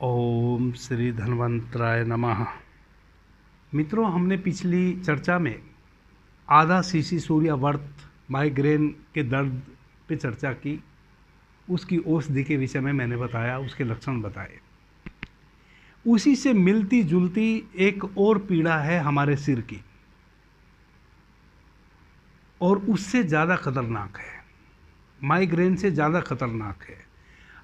ओम श्री धन्वंतराय नमः। मित्रों, हमने पिछली चर्चा में आधा सीसी सूर्यावर्त माइग्रेन के दर्द पे चर्चा की। उसकी औषधि के विषय में मैंने बताया, उसके लक्षण बताए। उसी से मिलती जुलती एक और पीड़ा है हमारे सिर की, और उससे ज़्यादा खतरनाक है, माइग्रेन से ज़्यादा खतरनाक है।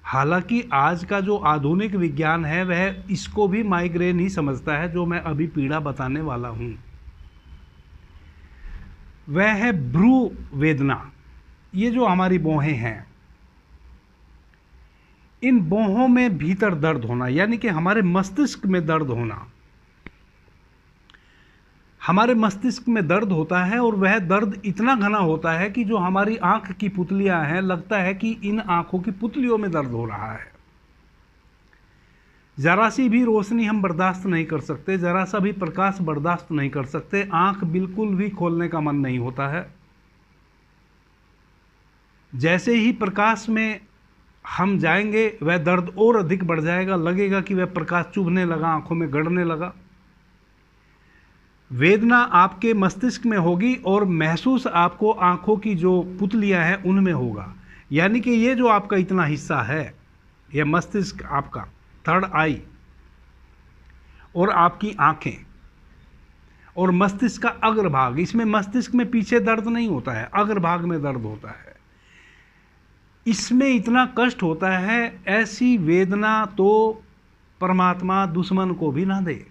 हालांकि आज का जो आधुनिक विज्ञान है वह इसको भी माइग्रेन ही समझता है। जो मैं अभी पीड़ा बताने वाला हूँ वह है भ्रू वेदना। ये जो हमारी भौहें हैं, इन भौहों में भीतर दर्द होना, यानी कि हमारे मस्तिष्क में दर्द होना। हमारे मस्तिष्क में दर्द होता है और वह दर्द इतना घना होता है कि जो हमारी आंख की पुतलियां हैं, लगता है कि इन आंखों की पुतलियों में दर्द हो रहा है। जरा सी भी रोशनी हम बर्दाश्त नहीं कर सकते, जरा सा भी प्रकाश बर्दाश्त नहीं कर सकते। आंख बिल्कुल भी खोलने का मन नहीं होता है। जैसे ही प्रकाश में हम जाएंगे वह दर्द और अधिक बढ़ जाएगा। लगेगा कि वह प्रकाश चुभने लगा, आंखों में गड़ने लगा। वेदना आपके मस्तिष्क में होगी और महसूस आपको आंखों की जो पुतलियां हैं उनमें होगा। यानी कि ये जो आपका इतना हिस्सा है, यह मस्तिष्क, आपका थर्ड आई और आपकी आंखें और मस्तिष्क का अग्रभाग, इसमें मस्तिष्क में पीछे दर्द नहीं होता है, अग्रभाग में दर्द होता है। इसमें इतना कष्ट होता है, ऐसी वेदना तो परमात्मा दुश्मन को भी ना दे।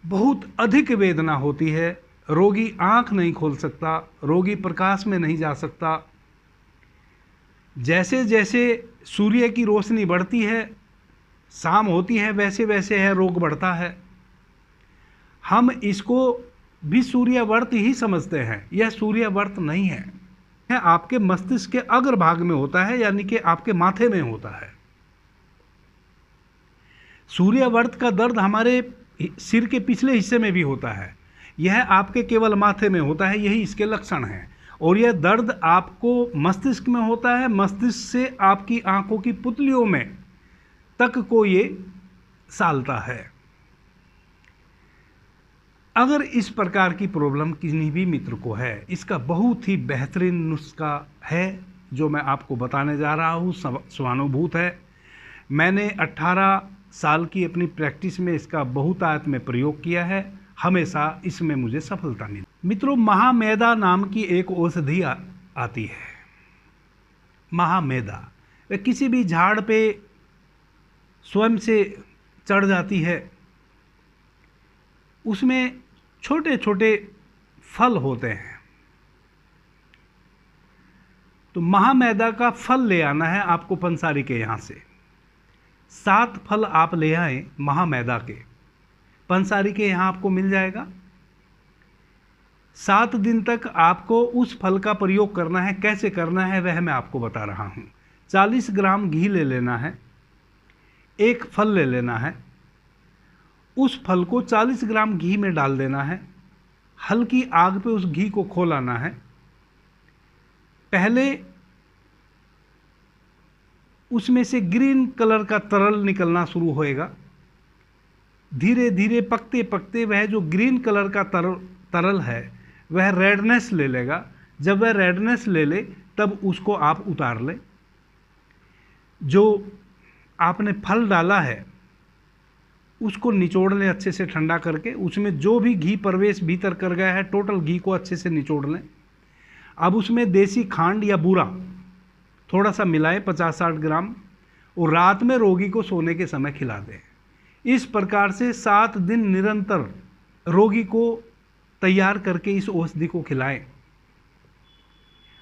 बहुत अधिक वेदना होती है। रोगी आंख नहीं खोल सकता, रोगी प्रकाश में नहीं जा सकता। जैसे जैसे सूर्य की रोशनी बढ़ती है, शाम होती है, वैसे वैसे है रोग बढ़ता है। हम इसको भी सूर्यावर्त ही समझते हैं। यह सूर्यावर्त नहीं है, यह आपके मस्तिष्क के अग्रभाग में होता है, यानी कि आपके माथे में होता है। सूर्यावर्त का दर्द हमारे सिर के पिछले हिस्से में भी होता है, यह आपके केवल माथे में होता है। यही इसके लक्षण हैं। और यह दर्द आपको मस्तिष्क में होता है, मस्तिष्क से आपकी आंखों की पुतलियों में तक को ये सालता है। अगर इस प्रकार की प्रॉब्लम किसी भी मित्र को है, इसका बहुत ही बेहतरीन नुस्खा है जो मैं आपको बताने जा रहा हूँ। स्वानुभूत है। मैंने 18 साल की अपनी प्रैक्टिस में इसका बहुतायत में प्रयोग किया है। हमेशा इसमें मुझे सफलता मिली। मित्रों, महामेदा नाम की एक औषधि आती है। महामेदा वह किसी भी झाड़ पे स्वयं से चढ़ जाती है। उसमें छोटे छोटे फल होते हैं। तो महामेदा का फल ले आना है आपको पंसारी के यहाँ से। 7 फल आप ले आए महामेदा के, पंसारी के यहाँ आपको मिल जाएगा। 7 दिन तक आपको उस फल का प्रयोग करना है। कैसे करना है वह मैं आपको बता रहा हूँ। 40 ग्राम घी ले लेना है, एक फल ले लेना है। उस फल को 40 ग्राम घी में डाल देना है। हल्की आग पे उस घी को खौलाना है। पहले उसमें से ग्रीन कलर का तरल निकलना शुरू होएगा। धीरे धीरे पकते पकते वह जो ग्रीन कलर का तरल है वह रेडनेस ले लेगा। जब वह रेडनेस ले ले तब उसको आप उतार लें। जो आपने फल डाला है उसको निचोड़ लें अच्छे से ठंडा करके। उसमें जो भी घी प्रवेश भीतर कर गया है, टोटल घी को अच्छे से निचोड़ लें। अब उसमें देसी खांड या बूरा थोड़ा सा मिलाएं, 50-60 ग्राम, और रात में रोगी को सोने के समय खिला दें। इस प्रकार से 7 दिन निरंतर रोगी को तैयार करके इस औषधि को खिलाएं।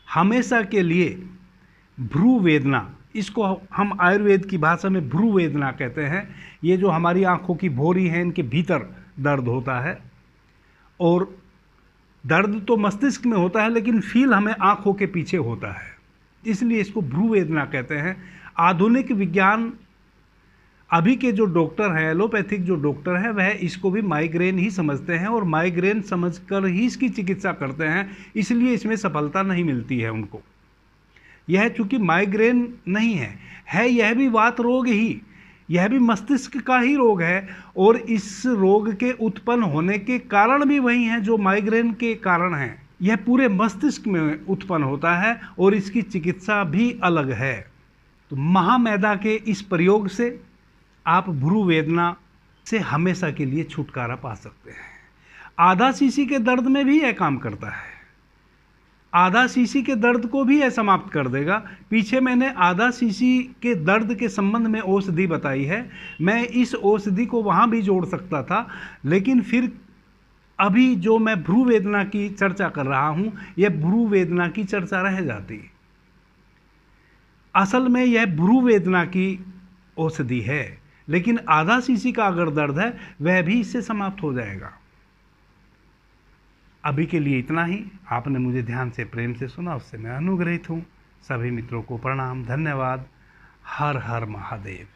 हमेशा के लिए भ्रू वेदना, इसको हम आयुर्वेद की भाषा में भ्रू वेदना कहते हैं। ये जो हमारी आंखों की भौरी हैं, इनके भीतर दर्द होता है। और दर्द तो मस्तिष्क में होता है, लेकिन फील हमें आंखों के पीछे होता है, इसलिए इसको भ्रू वेदना कहते हैं। आधुनिक विज्ञान, अभी के जो डॉक्टर हैं, एलोपैथिक जो डॉक्टर हैं, वह इसको भी माइग्रेन ही समझते हैं और माइग्रेन समझकर ही इसकी चिकित्सा करते हैं। इसलिए इसमें सफलता नहीं मिलती है उनको। यह चूंकि माइग्रेन नहीं है यह भी वात रोग ही, यह भी मस्तिष्क का ही रोग है, और इस रोग के उत्पन्न होने के कारण भी वही हैं जो माइग्रेन के कारण हैं। यह पूरे मस्तिष्क में उत्पन्न होता है और इसकी चिकित्सा भी अलग है। तो महामैदा के इस प्रयोग से आप भ्रू वेदना से हमेशा के लिए छुटकारा पा सकते हैं। आधा सीसी के दर्द में भी यह काम करता है, आधा सीसी के दर्द को भी यह समाप्त कर देगा। पीछे मैंने आधा सीसी के दर्द के संबंध में औषधि बताई है, मैं इस औषधि को वहाँ भी जोड़ सकता था, लेकिन फिर अभी जो मैं भ्रू वेदना की चर्चा कर रहा हूँ यह भ्रू वेदना की चर्चा रह जाती। असल में यह भ्रू वेदना की औषधि है, लेकिन आधा सीसी का अगर दर्द है वह भी इससे समाप्त हो जाएगा। अभी के लिए इतना ही। आपने मुझे ध्यान से प्रेम से सुना, उससे मैं अनुग्रहित हूँ। सभी मित्रों को प्रणाम, धन्यवाद। हर हर महादेव।